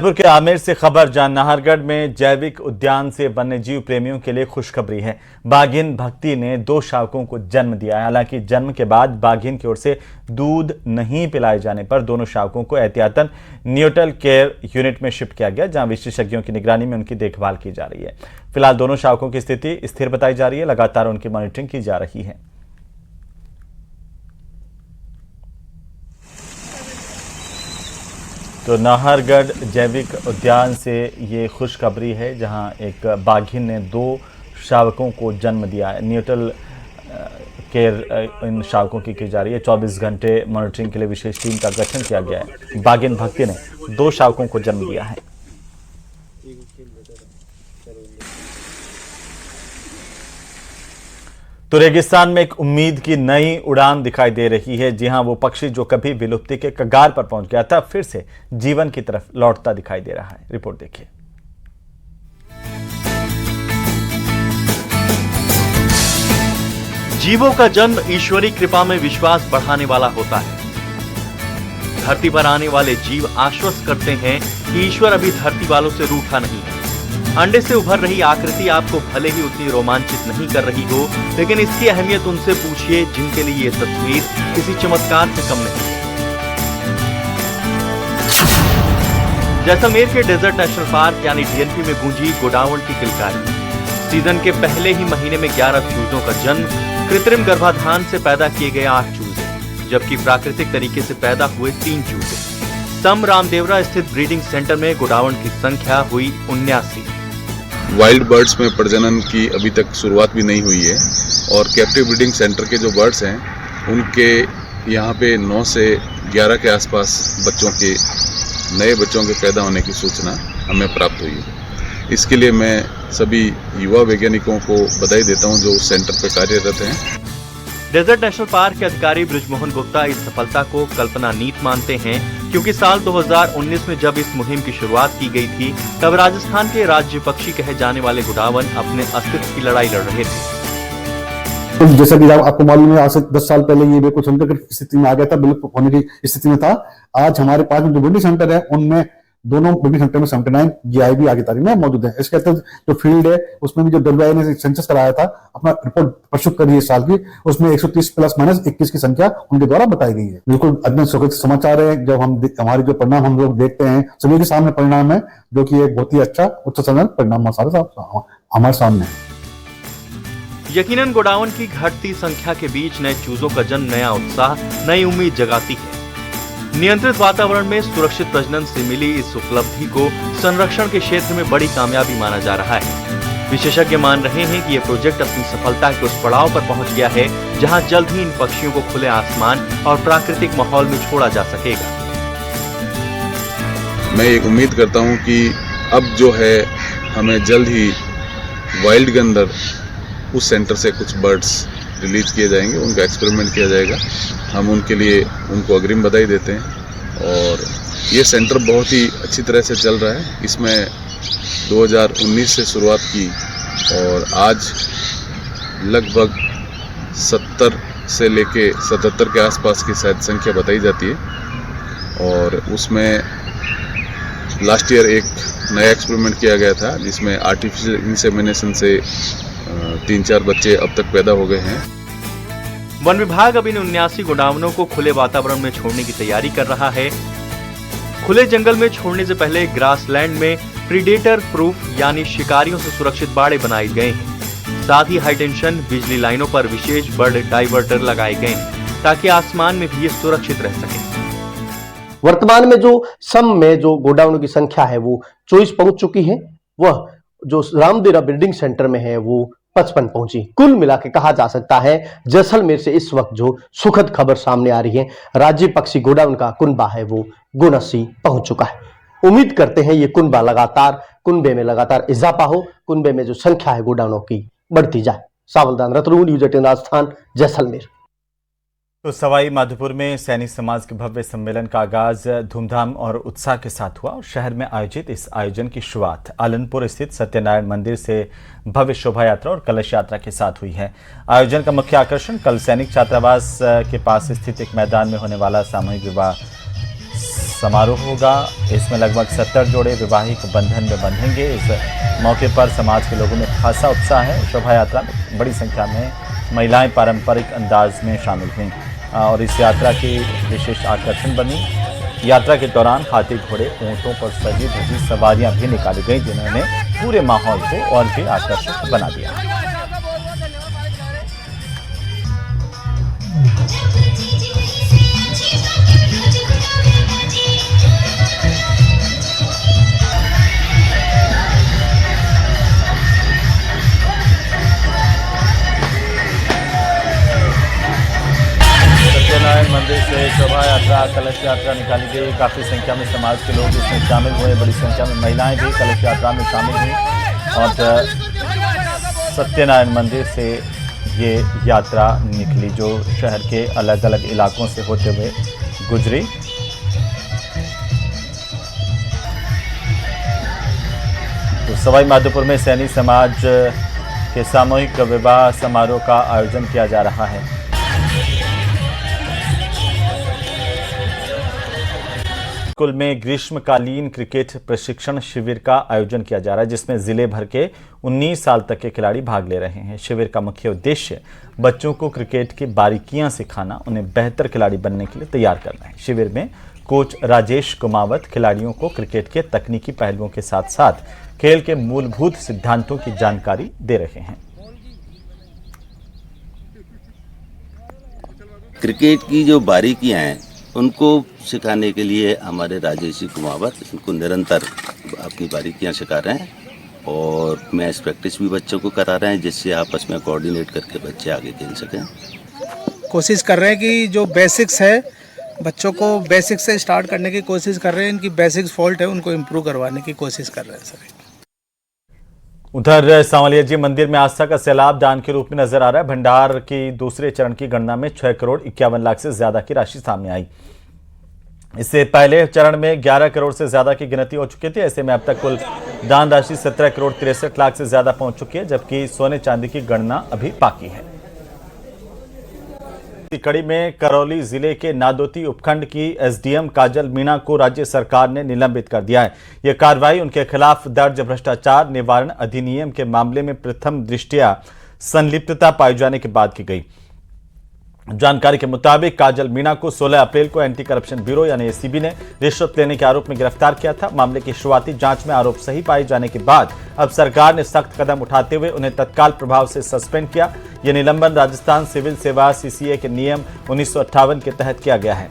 जबलपुर के आमेर से खबर, जहां नाहरगढ़ में जैविक उद्यान से वन्यजीव प्रेमियों के लिए खुशखबरी है। बाघिन भक्ति ने 2 शावकों को जन्म दिया है। हालांकि जन्म के बाद बाघिन की ओर से दूध नहीं पिलाए जाने पर दोनों शावकों को एहतियातन न्यूट्रल केयर यूनिट में शिफ्ट किया गया, जहां विशेषज्ञों की निगरानी में उनकी देखभाल की जा रही है। फिलहाल दोनों शावकों की स्थिति स्थिर बताई जा रही है। लगातार उनकी मॉनिटरिंग की जा रही है। तो नाहरगढ़ जैविक उद्यान से ये खुशखबरी है, जहां एक बाघिन ने 2 शावकों को जन्म दिया है। न्यूट्रल केयर इन शावकों की जा रही है। 24 घंटे मॉनिटरिंग के लिए विशेष टीम का गठन किया गया है। बाघिन भक्ति ने 2 शावकों को जन्म दिया है। तो रेगिस्तान में एक उम्मीद की नई उड़ान दिखाई दे रही है। जी हां, वो पक्षी जो कभी विलुप्ति के कगार पर पहुंच गया था, फिर से जीवन की तरफ लौटता दिखाई दे रहा है। रिपोर्ट देखिए। जीवों का जन्म ईश्वरी कृपा में विश्वास बढ़ाने वाला होता है। धरती पर आने वाले जीव आश्वस्त करते हैं कि ईश्वर अभी धरती वालों से रूठा नहीं है। अंडे से उभर रही आकृति आपको भले ही उतनी रोमांचित नहीं कर रही हो, लेकिन इसकी अहमियत उनसे पूछिए जिनके लिए ये तस्वीर किसी चमत्कार से कम नहीं है। जैसलमेर के डेजर्ट नेशनल पार्क यानी डीएनपी में गूंजी गोडावण की किलकारी। सीजन के पहले ही महीने में 11 चूजों का जन्म। कृत्रिम गर्भाधान से पैदा किए गए 8 चूजे, जबकि प्राकृतिक तरीके से पैदा हुए 3 चूजे। सम रामदेवरा स्थित ब्रीडिंग सेंटर में गोडावण की संख्या हुई 79। वाइल्ड बर्ड्स में प्रजनन की अभी तक शुरुआत भी नहीं हुई है और कैप्टिव ब्रीडिंग सेंटर के जो बर्ड्स हैं उनके यहाँ पे 9 से 11 के आसपास नए बच्चों के पैदा होने की सूचना हमें प्राप्त हुई है। इसके लिए मैं सभी युवा वैज्ञानिकों को बधाई देता हूँ जो उस सेंटर पर कार्यरत हैं। डेजर्ट नेशनल पार्क के अधिकारी बृजमोहन गुप्ता इस सफलता को कल्पनानीत मानते हैं, क्योंकि साल 2019 में जब इस मुहिम की शुरुआत की गई थी, तब राजस्थान के राज्य पक्षी कहे जाने वाले गोडावण अपने अस्तित्व की लड़ाई लड़ रहे थे। तो जैसा कि आपको मालूम है, आज से 10 साल पहले ये बिल्कुल संकट की स्थिति में आ गया था, विलुप्त होने की स्थिति में था। आज हमारे पास में जो ब्रीडिंग सेंटर है, उनमें दोनों ब्रीडिंग सेंटर में 79 GIB आगे तारीख में मौजूद है। इसके तहत जो फील्ड है उसमें भी जो WI ने सेंसस कराया था, अपना रिपोर्ट प्रस्तुत करी है साल की, उसमें 130 ± 21 की संख्या उनके द्वारा बताई गई है। बिल्कुल अत्यंत सुखद समाचार है जब हमारे जो परिणाम हम लोग देखते हैं, सभी के सामने परिणाम है, जो कि एक बहुत ही अच्छा उत्साहजनक परिणाम हमारे सामने है। यकीनन गोडावण की घटती संख्या के बीच नए चूजों का जन्म नया उत्साह, नई उम्मीद जगाती है। नियंत्रित वातावरण में सुरक्षित प्रजनन से मिली इस उपलब्धि को संरक्षण के क्षेत्र में बड़ी कामयाबी माना जा रहा है। विशेषज्ञ मान रहे हैं कि यह प्रोजेक्ट अपनी सफलता के उस पड़ाव पर पहुंच गया है जहां जल्द ही इन पक्षियों को खुले आसमान और प्राकृतिक माहौल में छोड़ा जा सकेगा। मैं एक उम्मीद करता हूं कि अब जो है हमें जल्द ही वाइल्ड के अंदर उस सेंटर से कुछ बर्ड्स रिलीज किए जाएंगे, उनका एक्सपेरिमेंट किया जाएगा। हम उनके लिए उनको अग्रिम बधाई देते हैं। और ये सेंटर बहुत ही अच्छी तरह से चल रहा है। इसमें 2019 से शुरुआत की और आज लगभग 70 से लेके 77 के आसपास की शायद संख्या बताई जाती है। और उसमें लास्ट ईयर एक नया एक्सपेरिमेंट किया गया था जिसमें आर्टिफिशियल इंसेमिनेशन से 3-4 बच्चे अब तक पैदा हो गए हैं। वन विभाग अब इन 79 गोडावणों को खुले वातावरण में छोड़ने की तैयारी कर रहा है। खुले जंगल में छोड़ने से पहले ग्रासलैंड में प्रीडेटर प्रूफ यानी शिकारियों से सुरक्षित बाड़े बनाए गए हैं। साथ ही हाई टेंशन बिजली लाइनों पर विशेष बर्ड डाइवर्टर लगाए गए हैं ताकि आसमान में भी ये सुरक्षित रह सके। वर्तमान में जो सम में जो गोडाउनों की संख्या है वो 24 पहुंच चुकी है। वह जो रामदेवरा ब्रीडिंग सेंटर में है वो 55 पहुंची। कुल मिला के कहा जा सकता है जैसलमेर से इस वक्त जो सुखद खबर सामने आ रही है, राज्य पक्षी गोडाउन का कुनबा है वो 79 पहुंच चुका है। उम्मीद करते हैं ये कुनबे में लगातार इजाफा हो, कुनबे में जो संख्या है गोडाउनों की बढ़ती जाए। सावलदान रतलू, न्यूज़ 18 राजस्थान, जैसलमेर। तो सवाई माधोपुर में सैनिक समाज के भव्य सम्मेलन का आगाज धूमधाम और उत्साह के साथ हुआ और शहर में आयोजित इस आयोजन की शुरुआत आलनपुर स्थित सत्यनारायण मंदिर से भव्य शोभा यात्रा और कलश यात्रा के साथ हुई है। आयोजन का मुख्य आकर्षण कल सैनिक छात्रावास के पास स्थित एक मैदान में होने वाला सामूहिक विवाह समारोह होगा। इसमें लगभग 70 जोड़े वैवाहिक बंधन में बंधेंगे। इस मौके पर समाज के लोगों में खासा उत्साह है। शोभा यात्रा में बड़ी संख्या में महिलाएं पारंपरिक अंदाज में शामिल हुईं और इस यात्रा की विशेष आकर्षण बनी। यात्रा के दौरान हाथी, घोड़े, ऊंटों पर सजी धजी सवारियां भी निकाली गई, जिन्होंने पूरे माहौल को और भी आकर्षक बना दिया। सत्यनारायण मंदिर से शोभा यात्रा, कलश यात्रा निकाली गई। काफ़ी संख्या में समाज के लोग इसमें शामिल हुए। बड़ी संख्या में महिलाएं भी कलश यात्रा में शामिल हुई और सत्यनारायण मंदिर से ये यात्रा निकली, जो शहर के अलग अलग इलाकों से होते हुए गुजरी। तो सवाई माधोपुर में सैनी समाज के सामूहिक विवाह समारोह का आयोजन किया जा रहा है। स्कूल में ग्रीष्मकालीन क्रिकेट प्रशिक्षण शिविर का आयोजन किया जा रहा है, जिसमें जिले भर के 19 साल तक के खिलाड़ी भाग ले रहे हैं। शिविर का मुख्य उद्देश्य बच्चों को क्रिकेट की बारीकियां सिखाना, उन्हें बेहतर खिलाड़ी बनने के लिए तैयार करना है। शिविर में कोच राजेश कुमावत खिलाड़ियों को क्रिकेट के तकनीकी पहलुओं के साथ साथ खेल के मूलभूत सिद्धांतों की जानकारी दे रहे हैं। क्रिकेट की जो बारीकियां हैं उनको सिखाने के लिए हमारे राजेश कुमावत इनको निरंतर अपनी बारीकियां सिखा रहे हैं और मैच प्रैक्टिस भी बच्चों को करा रहे हैं, जिससे आपस में कोऑर्डिनेट करके बच्चे आगे खेल सकें। कोशिश कर रहे हैं कि जो बेसिक्स है बच्चों को बेसिक्स से स्टार्ट करने की कोशिश कर रहे हैं। इनकी बेसिक्स फॉल्ट है उनको इम्प्रूव करवाने की कोशिश कर रहे हैं सर। उधर सांवलिया जी मंदिर में आस्था का सैलाब दान के रूप में नजर आ रहा है। भंडार की दूसरे चरण की गणना में 6 करोड़ 51 लाख से ज्यादा की राशि सामने आई। इससे पहले चरण में 11 करोड़ से ज्यादा की गिनती हो चुकी थी। ऐसे में अब तक कुल दान राशि 17 करोड़ 63 लाख से ज्यादा पहुंच चुकी है, जबकि सोने चांदी की गणना अभी बाकी है। कड़ी में करौली जिले के नादोती उपखंड की एसडीएम काजल मीणा को राज्य सरकार ने निलंबित कर दिया है। यह कार्रवाई उनके खिलाफ दर्ज भ्रष्टाचार निवारण अधिनियम के मामले में प्रथम दृष्टया संलिप्तता पाए जाने के बाद की गई। जानकारी के मुताबिक काजल मीणा को 16 अप्रैल को एंटी करप्शन ब्यूरो यानी एसीबी ने रिश्वत लेने के आरोप में गिरफ्तार किया था। मामले की शुरुआती जांच में आरोप सही पाए जाने के बाद अब सरकार ने सख्त कदम उठाते हुए उन्हें तत्काल प्रभाव से सस्पेंड किया। यह निलंबन राजस्थान सिविल सेवा सीसीए के नियम 1958 के तहत किया गया है।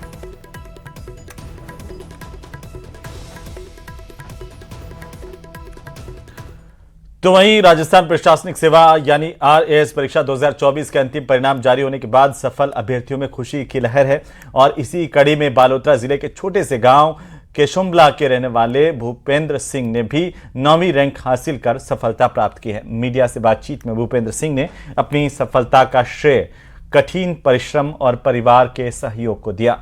तो वहीं राजस्थान प्रशासनिक सेवा यानी आरएएस परीक्षा 2024 के अंतिम परिणाम जारी होने के बाद सफल अभ्यर्थियों में खुशी की लहर है और इसी कड़ी में बालोतरा जिले के छोटे से गांव केशुम्बला के रहने वाले भूपेंद्र सिंह ने भी 9वीं रैंक हासिल कर सफलता प्राप्त की है। मीडिया से बातचीत में भूपेंद्र सिंह ने अपनी सफलता का श्रेय कठिन परिश्रम और परिवार के सहयोग को दिया।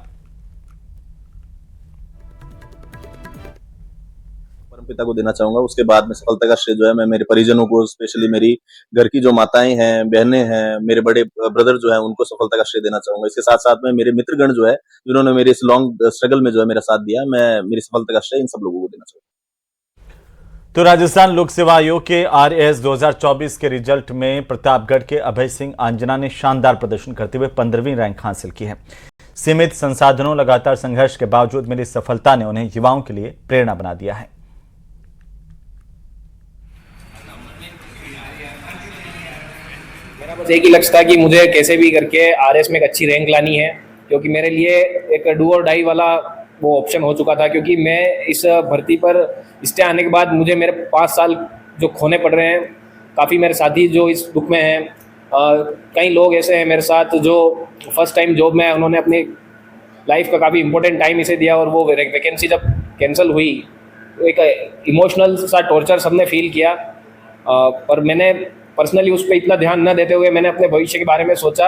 पिता को देना चाहूंगा, उसके बाद में सफलता का श्रेय जो है मैं मेरे परिजनों को, स्पेशली मेरी घर की जो माताएं हैं, बहनें हैं, मेरे बड़े ब्रदर जो है उनको सफलता का श्रेय देना चाहूंगा। इसके साथ साथ में मेरे मित्रगण जो है जिन्होंने मेरे इस लॉन्ग स्ट्रगल में जो है मेरा साथ दिया, मैं मेरी सफलता का श्रेय इन सब लोगों को देना चाहूंगा। तो राजस्थान लोक सेवा आयोग के आरएएस 2024 के रिजल्ट में प्रतापगढ़ के अभय सिंह आंजना ने शानदार प्रदर्शन करते हुए 15वीं रैंक हासिल की है। सीमित संसाधनों, लगातार संघर्ष के बावजूद मिली सफलता ने उन्हें युवाओं के लिए प्रेरणा बना दिया है। बस एक ही लक्ष्य था कि मुझे कैसे भी करके आरएस में एक अच्छी रैंक लानी है, क्योंकि मेरे लिए एक डू और डाई वाला वो ऑप्शन हो चुका था। क्योंकि मैं इस भर्ती पर इससे आने के बाद मुझे मेरे 5 साल जो खोने पड़ रहे हैं, काफ़ी मेरे साथी जो इस दुख में हैं, कई लोग ऐसे हैं मेरे साथ जो फर्स्ट टाइम जॉब में उन्होंने अपनी लाइफ का काफ़ी इंपॉर्टेंट टाइम इसे दिया और वो वैकेंसी जब कैंसिल हुई तो एक इमोशनल सा टॉर्चर सबने फील किया। पर मैंने पर्सनली उस पर इतना ध्यान न देते हुए मैंने अपने भविष्य के बारे में सोचा